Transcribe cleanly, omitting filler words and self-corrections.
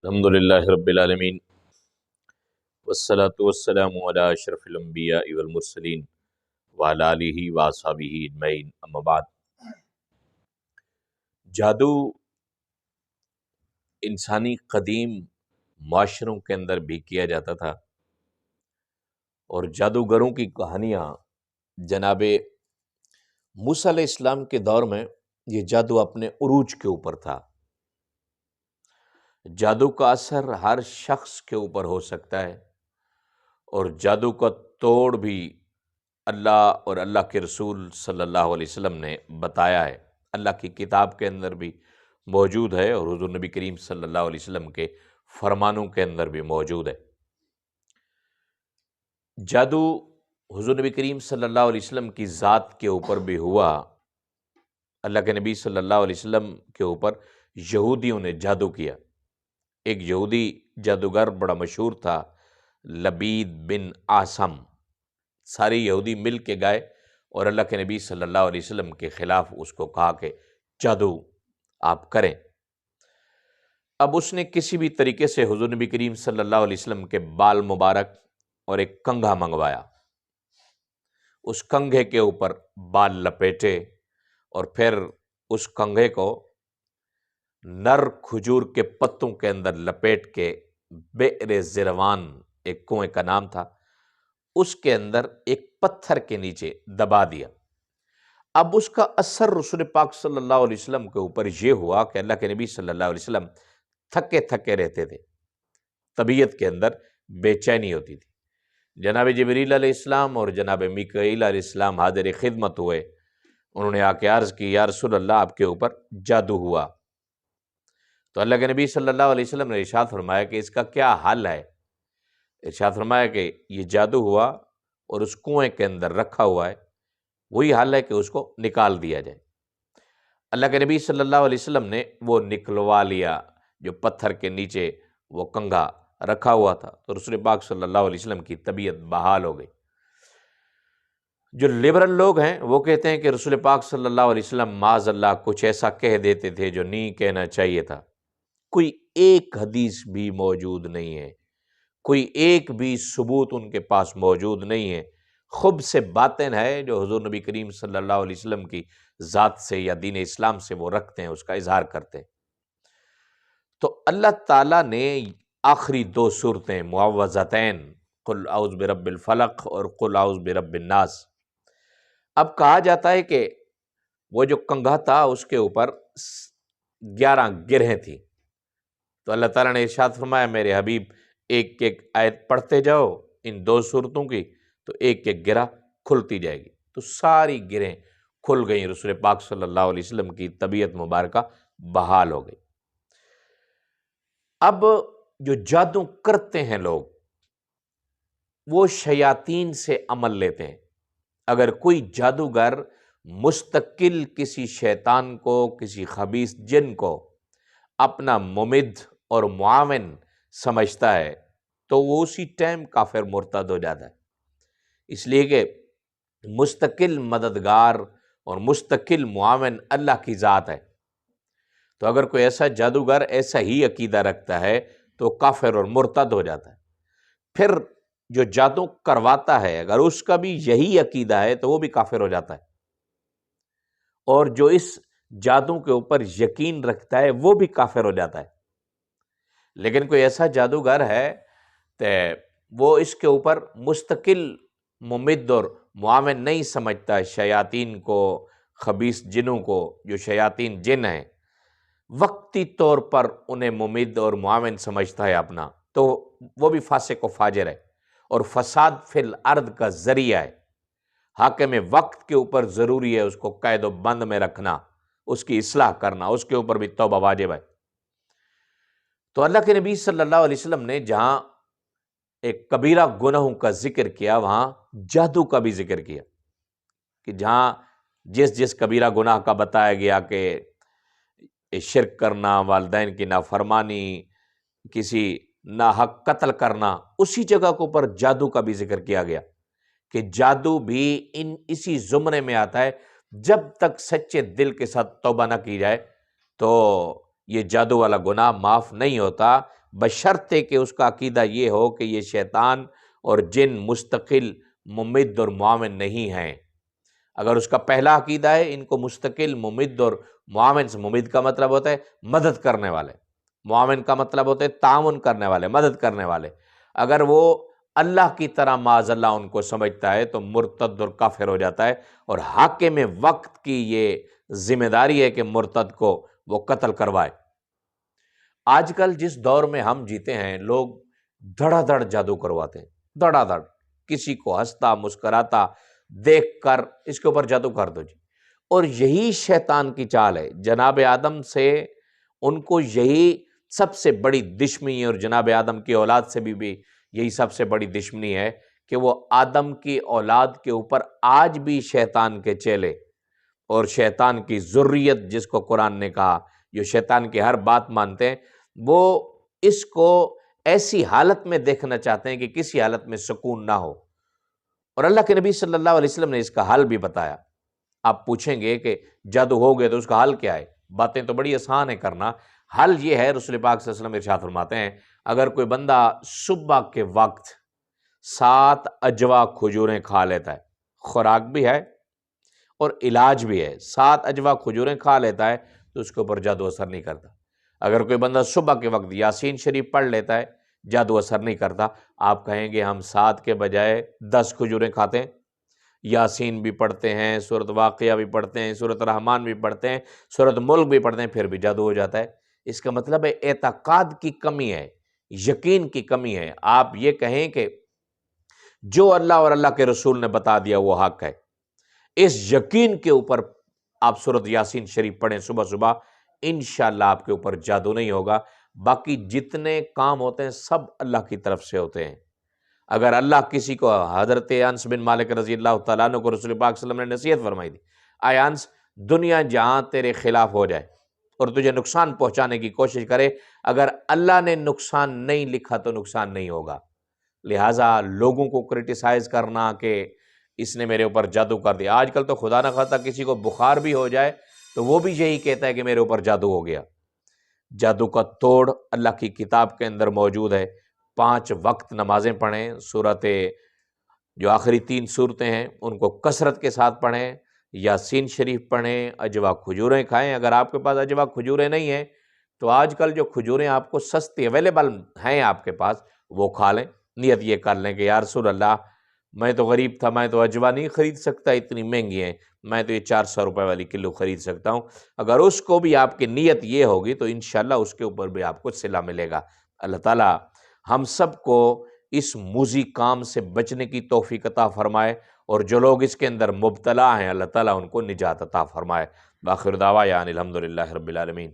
الحمد للہ رب العالمین والصلاة والسلام علی اشرف الانبیاء والمرسلین وعلی آلہ واصحابہ اجمعین، اما بعد۔ جادو انسانی قدیم معاشروں کے اندر بھی کیا جاتا تھا، اور جادوگروں کی کہانیاں جناب موسیٰ علیہ السلام کے دور میں یہ جادو اپنے عروج کے اوپر تھا۔ جادو کا اثر ہر شخص کے اوپر ہو سکتا ہے، اور جادو کا توڑ بھی اللہ اور اللہ کے رسول صلی اللہ علیہ وسلم نے بتایا ہے، اللہ کی کتاب کے اندر بھی موجود ہے، اور حضور نبی کریم صلی اللہ علیہ وسلم کے فرمانوں کے اندر بھی موجود ہے۔ جادو حضور نبی کریم صلی اللہ علیہ وسلم کی ذات کے اوپر بھی ہوا۔ اللہ کے نبی صلی اللہ علیہ وسلم کے اوپر یہودیوں نے جادو کیا۔ ایک یہودی جادوگر بڑا مشہور تھا، لبید بن عاصم۔ سارے یہودی مل کے گئے اور اللہ کے نبی صلی اللہ علیہ وسلم کے خلاف اس کو کہا کہ جادو آپ کریں۔ اب اس نے کسی بھی طریقے سے حضور نبی کریم صلی اللہ علیہ وسلم کے بال مبارک اور ایک کنگھا منگوایا، اس کنگھے کے اوپر بال لپیٹے، اور پھر اس کنگھے کو نر کھجور کے پتوں کے اندر لپیٹ کے بئر زروان، ایک کنویں کا نام تھا، اس کے اندر ایک پتھر کے نیچے دبا دیا۔ اب اس کا اثر رسول پاک صلی اللہ علیہ وسلم کے اوپر یہ ہوا کہ اللہ کے نبی صلی اللہ علیہ وسلم تھکے تھکے رہتے تھے، طبیعت کے اندر بے چینی ہوتی تھی۔ جناب جبریل علیہ السلام اور جناب میکائیل علیہ السلام حاضر خدمت ہوئے، انہوں نے آ کے عرض کی، یا رسول اللہ آپ کے اوپر جادو ہوا۔ تو اللہ کے نبی صلی اللہ علیہ وسلم نے ارشاد فرمایا کہ اس کا کیا حل ہے؟ ارشاد فرمایا کہ یہ جادو ہوا اور اس کنویں کے اندر رکھا ہوا ہے، وہی حل ہے کہ اس کو نکال دیا جائے۔ اللہ کے نبی صلی اللہ علیہ وسلم نے وہ نکلوا لیا، جو پتھر کے نیچے وہ کنگھا رکھا ہوا تھا، تو رسول پاک صلی اللہ علیہ وسلم کی طبیعت بحال ہو گئی۔ جو لبرل لوگ ہیں وہ کہتے ہیں کہ رسول پاک صلی اللہ علیہ وسلم معاذ اللہ کچھ ایسا کہہ دیتے تھے جو نہیں کہنا چاہیے تھا۔ کوئی ایک حدیث بھی موجود نہیں ہے، کوئی ایک بھی ثبوت ان کے پاس موجود نہیں ہے، خب سے باطن ہے جو حضور نبی کریم صلی اللہ علیہ وسلم کی ذات سے یا دین اسلام سے وہ رکھتے ہیں، اس کا اظہار کرتے ہیں۔ تو اللہ تعالیٰ نے آخری دو صورتیں معوذتین، قل اعوذ برب الفلق اور قل اعوذ برب الناس، اب کہا جاتا ہے کہ وہ جو کنگھا تھا اس کے اوپر 11 گرہیں تھیں، تو اللہ تعالیٰ نے ارشاد فرمایا میرے حبیب ایک ایک آیت پڑھتے جاؤ ان دو صورتوں کی، تو ایک ایک گرہ کھلتی جائے گی۔ تو ساری گرہیں کھل گئیں، رسول پاک صلی اللہ علیہ وسلم کی طبیعت مبارکہ بحال ہو گئی۔ اب جو جادو کرتے ہیں لوگ، وہ شیاطین سے عمل لیتے ہیں۔ اگر کوئی جادوگر مستقل کسی شیطان کو، کسی خبیث جن کو اپنا ممد اور معاون سمجھتا ہے، تو وہ اسی ٹائم کافر مرتد ہو جاتا ہے، اس لیے کہ مستقل مددگار اور مستقل معاون اللہ کی ذات ہے۔ تو اگر کوئی ایسا جادوگر ایسا ہی عقیدہ رکھتا ہے تو کافر اور مرتد ہو جاتا ہے۔ پھر جو جادو کرواتا ہے اگر اس کا بھی یہی عقیدہ ہے تو وہ بھی کافر ہو جاتا ہے، اور جو اس جادو کے اوپر یقین رکھتا ہے وہ بھی کافر ہو جاتا ہے۔ لیکن کوئی ایسا جادوگر ہے تو وہ اس کے اوپر مستقل ممد اور معاون نہیں سمجھتا شیاطین کو، خبیث جنوں کو، جو شیاطین جن ہیں وقتی طور پر انہیں ممد اور معاون سمجھتا ہے اپنا، تو وہ بھی فاسق و فاجر ہے اور فساد فی الارض کا ذریعہ ہے۔ حاکم وقت کے اوپر ضروری ہے اس کو قید و بند میں رکھنا، اس کی اصلاح کرنا، اس کے اوپر بھی توبہ واجب ہے۔ تو اللہ کے نبی صلی اللہ علیہ وسلم نے جہاں ایک کبیرہ گناہوں کا ذکر کیا، وہاں جادو کا بھی ذکر کیا، کہ جہاں جس کبیرہ گناہ کا بتایا گیا کہ شرک کرنا، والدین کی نافرمانی، کسی ناحق قتل کرنا، اسی جگہ کے اوپر جادو کا بھی ذکر کیا گیا کہ جادو بھی اسی زمرے میں آتا ہے۔ جب تک سچے دل کے ساتھ توبہ نہ کی جائے تو یہ جادو والا گناہ معاف نہیں ہوتا، بشرطے کہ اس کا عقیدہ یہ ہو کہ یہ شیطان اور جن مستقل ممد اور معاون نہیں ہیں۔ اگر اس کا پہلا عقیدہ ہے ان کو مستقل ممد اور معاون سے، ممد کا مطلب ہوتا ہے مدد کرنے والے، معاون کا مطلب ہوتا ہے تعاون کرنے والے، مدد کرنے والے، اگر وہ اللہ کی طرح معاذ اللہ ان کو سمجھتا ہے تو مرتد اور کافر ہو جاتا ہے، اور حاکم وقت کی یہ ذمہ داری ہے کہ مرتد کو وہ قتل کروائے۔ آج کل جس دور میں ہم جیتے ہیں، لوگ دھڑا دھڑ جادو کرواتے ہیں، دھڑا دھڑ، کسی کو ہنستا مسکراتا دیکھ کر اس کے اوپر جادو کر دو جی۔ اور یہی شیطان کی چال ہے، جناب آدم سے ان کو یہی سب سے بڑی دشمنی، اور جناب آدم کی اولاد سے بھی یہی سب سے بڑی دشمنی ہے کہ وہ آدم کی اولاد کے اوپر آج بھی شیطان کے چیلے اور شیطان کی ذریت، جس کو قرآن نے کہا جو شیطان کی ہر بات مانتے ہیں، وہ اس کو ایسی حالت میں دیکھنا چاہتے ہیں کہ کسی حالت میں سکون نہ ہو۔ اور اللہ کے نبی صلی اللہ علیہ وسلم نے اس کا حل بھی بتایا۔ آپ پوچھیں گے کہ جادو ہو گئے تو اس کا حل کیا ہے؟ باتیں تو بڑی آسان ہے کرنا، حل یہ ہے، رسول پاک صلی اللہ علیہ وسلم ارشاد فرماتے ہیں اگر کوئی بندہ صبح کے وقت 7 اجوا کھجوریں کھا لیتا ہے، خوراک بھی ہے اور علاج بھی ہے، 7 اجوا کھجوریں کھا لیتا ہے تو اس کے اوپر جادو اثر نہیں کرتا۔ اگر کوئی بندہ صبح کے وقت یاسین شریف پڑھ لیتا ہے، جادو اثر نہیں کرتا۔ آپ کہیں گے ہم 7 کے بجائے 10 کھجوریں کھاتے ہیں، یاسین بھی پڑھتے ہیں، سورۃ واقعہ بھی پڑھتے ہیں، سورۃ رحمان بھی پڑھتے ہیں، سورۃ ملک بھی پڑھتے ہیں، پھر بھی جادو ہو جاتا ہے۔ اس کا مطلب ہے اعتقاد کی کمی ہے، یقین کی کمی ہے۔ آپ یہ کہیں کہ جو اللہ اور اللہ کے رسول نے بتا دیا وہ حق ہے، اس یقین کے اوپر آپ سورۃ یاسین شریف پڑھیں صبح صبح، انشاءاللہ آپ کے اوپر جادو نہیں ہوگا۔ باقی جتنے کام ہوتے ہیں سب اللہ کی طرف سے ہوتے ہیں۔ اگر اللہ کسی کو، حضرت انس بن مالک رضی اللہ تعالیٰ عنہ کو رسول پاک صلی اللہ علیہ وسلم نے نصیحت فرمائی تھی، اے انس، دنیا جہاں تیرے خلاف ہو جائے اور تجھے نقصان پہنچانے کی کوشش کرے، اگر اللہ نے نقصان نہیں لکھا تو نقصان نہیں ہوگا۔ لہٰذا لوگوں کو کرٹیسائز کرنا کہ اس نے میرے اوپر جادو کر دیا، آج کل تو خدا نہ خواستہ کسی کو بخار بھی ہو جائے تو وہ بھی یہی کہتا ہے کہ میرے اوپر جادو ہو گیا۔ جادو کا توڑ اللہ کی کتاب کے اندر موجود ہے۔ 5 وقت نمازیں پڑھیں، سورت جو آخری 3 سورتیں ہیں ان کو کثرت کے ساتھ پڑھیں، یاسین شریف پڑھیں، اجوا کھجوریں کھائیں۔ اگر آپ کے پاس اجوا کھجوریں نہیں ہیں تو آج کل جو کھجوریں آپ کو سستی اویلیبل ہیں آپ کے پاس وہ کھا لیں، نیت یہ کر لیں کہ یا رسول اللہ میں تو غریب تھا، میں تو اجوا نہیں خرید سکتا، اتنی مہنگی ہیں، میں تو یہ 400 روپے والی کلو خرید سکتا ہوں۔ اگر اس کو بھی آپ کی نیت یہ ہوگی تو انشاءاللہ اس کے اوپر بھی آپ کو صلہ ملے گا۔ اللہ تعالیٰ ہم سب کو اس موذی کام سے بچنے کی توفیق عطا فرمائے، اور جو لوگ اس کے اندر مبتلا ہیں اللہ تعالیٰ ان کو نجات عطا فرمائے۔ بآخر دعوانا الحمدللہ رب العالمین۔